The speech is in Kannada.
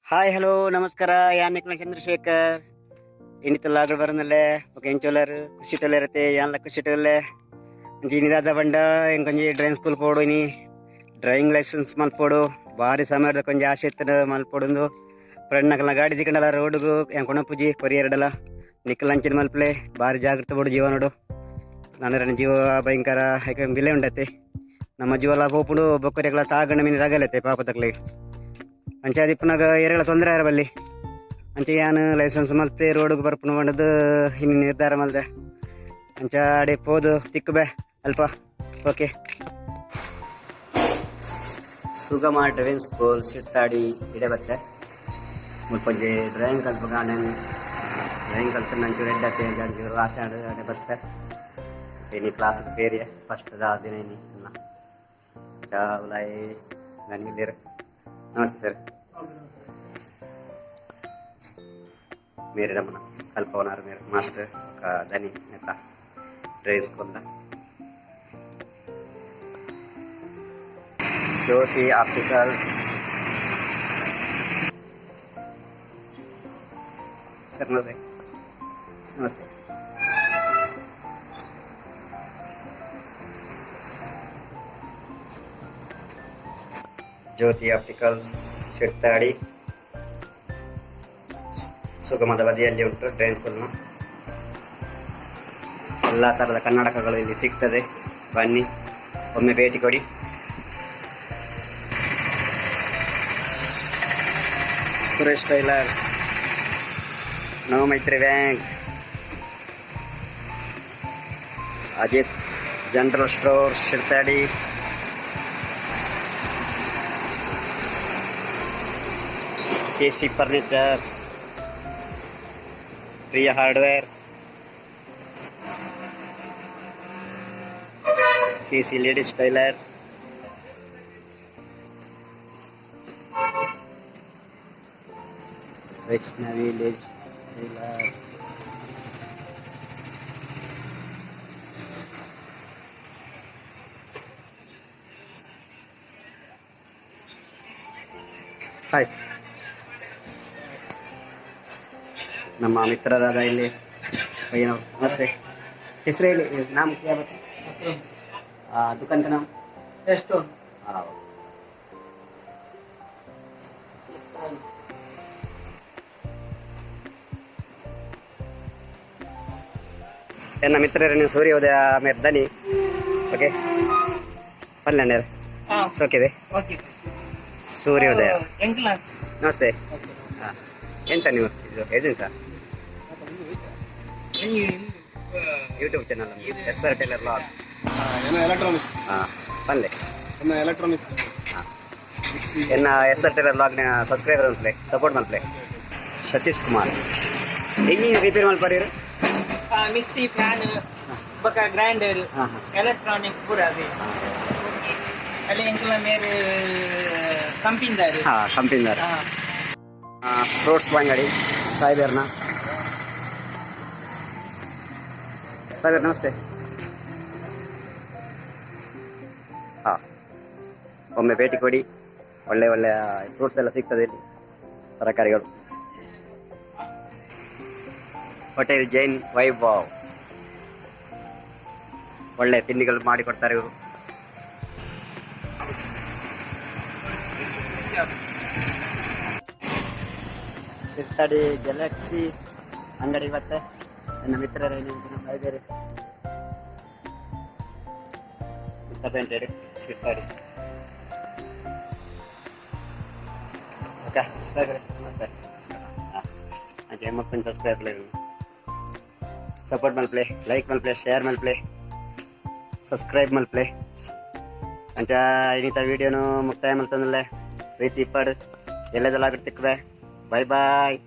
ಹಾಯ್ ಹಲೋ ನಮಸ್ಕಾರ ಯಾನ್ ಚಂದ್ರಶೇಖರ್ ಎಣಿತಲ್ಲಾಗ ಬರನಲ್ಲೇ ಓಕೆ ಎಂಚೋಲರ್ ಖುಷಿ ಟೊಲರತೆ ಯಾನ್ಲ ಖುಷಿ ಟೊಲ್ಲೆ ಇಂಜಿನಿದಾದ ಬಂಡ ಹೆಂಗೆ ಕೊಂಚ ಡ್ರೈವಿಂಗ್ ಸ್ಕೂಲ್ ಪೋಡು ಇನಿ ಡ್ರೈವಿಂಗ್ ಲೈಸೆನ್ಸ್ ಮಲ್ಪೋಡು ಭಾರಿ ಸಮಯದ ಕೊಂಚ ಆಸೆ ಇತ್ತು ಮಲ್ಪೊಡು ಫ್ರೆಂಡ್ ನಕಲ್ನ ಗಾಡಿ ತಿಕ್ಕಂಡಲ್ಲ ರೋಡ್ಗು ಹೆಂಗೆ ಕೊಣಪುಜಿ ಕೊರಿಯರ್ಡಲ್ಲ ನಿಕ್ಕಲ್ ಅಂಚಿನ ಮಲ್ಪಲೆ ಭಾರಿ ಜಾಗ್ರತೆ ಬೋಡು ಜೀವ ನೋಡು ನನ್ನ ಜೀವ ಭಯಂಕರ ಯಾಕೆ ಬಿಲೆ ಉಂಡತ್ತೆ ನಮ್ಮ ಜೀವಲ್ಲ ಪೋಪುಡು ಬೊಕ್ಕರಿಗಳ ತಾಗಂಡ ಮೀನು ರಗಲತ್ತೆ ಪಾಪ ತಕ್ಲಿ ಅಂಚಾದಿಪ್ಪನಾಗ ಎರಗಳ ತೊಂದರೆ ಆರ ಬಲ್ಲಿ ಅಂಚೆ ಯಾನು ಲೈಸೆನ್ಸ್ ಮಲ್ತೆ ರೋಡ್ಗೆ ಬರ್ಪುಣ ಮಾಡದು ಇನ್ನು ನಿರ್ಧಾರ ಮಲ್ದೆ ಅಂಚ ಅಡೆ ಪೋದು ತಿಕ್ಕು ಬೇ ಅಲ್ಪ ಓಕೆ ಸುಗಮ ಡ್ರೈವಿಂಗ್ ಸ್ಕೂಲ್ ಸಿಟ್ಟಾಡಿ ಇಡೆ ಬತ್ತೆ ಮುಲ್ಪಂಜೆ ಡ್ರೈವಿಂಗ್ ಕಲ್ಪ ಗಾರ್ಡನ್ ಡ್ರೈವಿಂಗ್ ಕಲ್ತು ನಂಚೂರು ಎಡ್ಡತ್ತೆ ಜಂಜೂರು ಆಸೆ ಅಡೆ ಬತ್ತೆ ಇನಿ ಕ್ಲಾಸಿಗೆ ಸೇರಿ ಫಸ್ಟ್ ದಿನ ಇನಿ ಚಾ ಉಲಾಯಿ ಗಂಗಿದ್ದೀರ ನಮಸ್ತೆ ಸರ್ मेरे रमना कल्पवनार मेरे मास्टर का धनी नेता ड्रेस कोंदा ज्योति ऑप्टिकल्स सर नमस्ते नमस्ते ज्योति ऑप्टिकल्स चिट्टाड़ी ಸುಗಮದ ಬದಿಯಲ್ಲಿ ಉಂಟು ಡ್ರೈವಿಂಗ್ ಸ್ಕೂಲ್ನ ಎಲ್ಲ ಥರದ ಕನ್ನಡಕಗಳು ಇಲ್ಲಿ ಸಿಗ್ತದೆ ಬನ್ನಿ ಒಮ್ಮೆ ಭೇಟಿ ಕೊಡಿ Suresh tailor Nava Maitri bank Ajith general store Shirtadi KC furniture Priya hardware KC ladies tailor Vaishnavi ladies tailor hi ನಮ್ಮ ಮಿತ್ರರಾದ ಇಲ್ಲಿ ಏನು ನಮಸ್ತೆ ಹೆಸರು ಹೇಳಿ ನಾಮ ಕ್ಯಾ ಬತಾ दुकान का नाम रेस्टोरेंट ನನ್ನ ಮಿತ್ರರೇ ನೀವು ಸೂರ್ಯೋದಯ ಮೇರೆ ದನಿ ಓಕೆ ಪಲ್ಲಣ್ಣ ಸೋಕಿದೆ ಸೂರ್ಯೋದಯ ನಮಸ್ತೆ ಎಂತ ನೀವು ಏಜೆನ್ಸಾ YouTube channel SR tailor log electronic ಪಲ್ಲೆ ಎಲೆಕ್ಟ್ರಾನಿಕ್ ಎನ್ನ SR ಟೈಲರ್ ಲಾಗ್ನ ಸಬ್ಸ್ಕ್ರೈಬರ್ ಮಲ್ಪಲೆ ಸಪೋರ್ಟ್ ಮಲ್ಪಲೆ ಸತೀಶ್ ಕುಮಾರ್ ಹೆಂಗೆ ರಿಪೇರ್ ಮಲ್ಪರಿರು ಮಿಕ್ಸಿ ಫ್ಯಾನ್ ಬಕ ಗ್ರೈಂಡರ್ ಎಲೆಕ್ಟ್ರಾನಿಕ್ ಪೂರ ಅದೇ ಅಲ್ಲಿ ಎಂಕಲ ಮೇರೆ ಕಂಪಿಂದಾರು ಕಂಪಿಂದಾರು ಫ್ರೂಟ್ಸ್ ಅಂಗಡಿ ಸಾಯಿಬೇರ್ನ ಸಾಯಿಬೇರ್ ನಮಸ್ತೆ ಹಾಂ ಒಮ್ಮೆ ಭೇಟಿ ಕೊಡಿ ಒಳ್ಳೆ ಒಳ್ಳೆಯ ಫ್ರೂಟ್ಸ್ ಎಲ್ಲ ಸಿಗ್ತದೆ ಇಲ್ಲಿ ತರಕಾರಿಗಳು ಹೋಟೆಲ್ ಜೈನ್ ವೈಭವ್ ಒಳ್ಳೆ ತಿಂಡಿಗಳು ಮಾಡಿಕೊಡ್ತಾರೆ ಇವರು ಸಿರ್ತಾಡಿ ಗ್ಯಾಲಕ್ಸಿ ಅಂಗಡಿ ಮತ್ತೆ ನನ್ನ ಮಿತ್ರರೇ ನೀವು ಸಾಯಿಬೇರೆ ಮಿತ್ರರೇಂಟೆಡ್ ಸಿರ್ತಾಡಿ ಓಕೆ ಸಾಯಿಬೇರೆ ನಮಸ್ತೆ ಹಾಗೆ ಮಕ್ಕಳು ಸಬ್ಸ್ಕ್ರೈಬ್ ಸಪೋರ್ಟ್ ಮಲ್ಪ್ಲೆ ಲೈಕ್ ಮಲ್ಪ್ಲೆ ಶೇರ್ ಮಲ್ಪ್ಲೆ ಸಬ್ಸ್ಕ್ರೈಬ್ ಮಲ್ಪ್ಲೆ ಅಂಚ ಇನ್ನಿತ ವೀಡಿಯೋನು ಮುಕ್ತಾಯ ಮಲ್ತಂದಲ್ಲೇ ಪ್ರೀತಿ ಇಪ್ಪಡು ಎಲ್ಲದಲ್ಲಾಗುತ್ತೆ ಬಾಯ್ ಬಾಯ್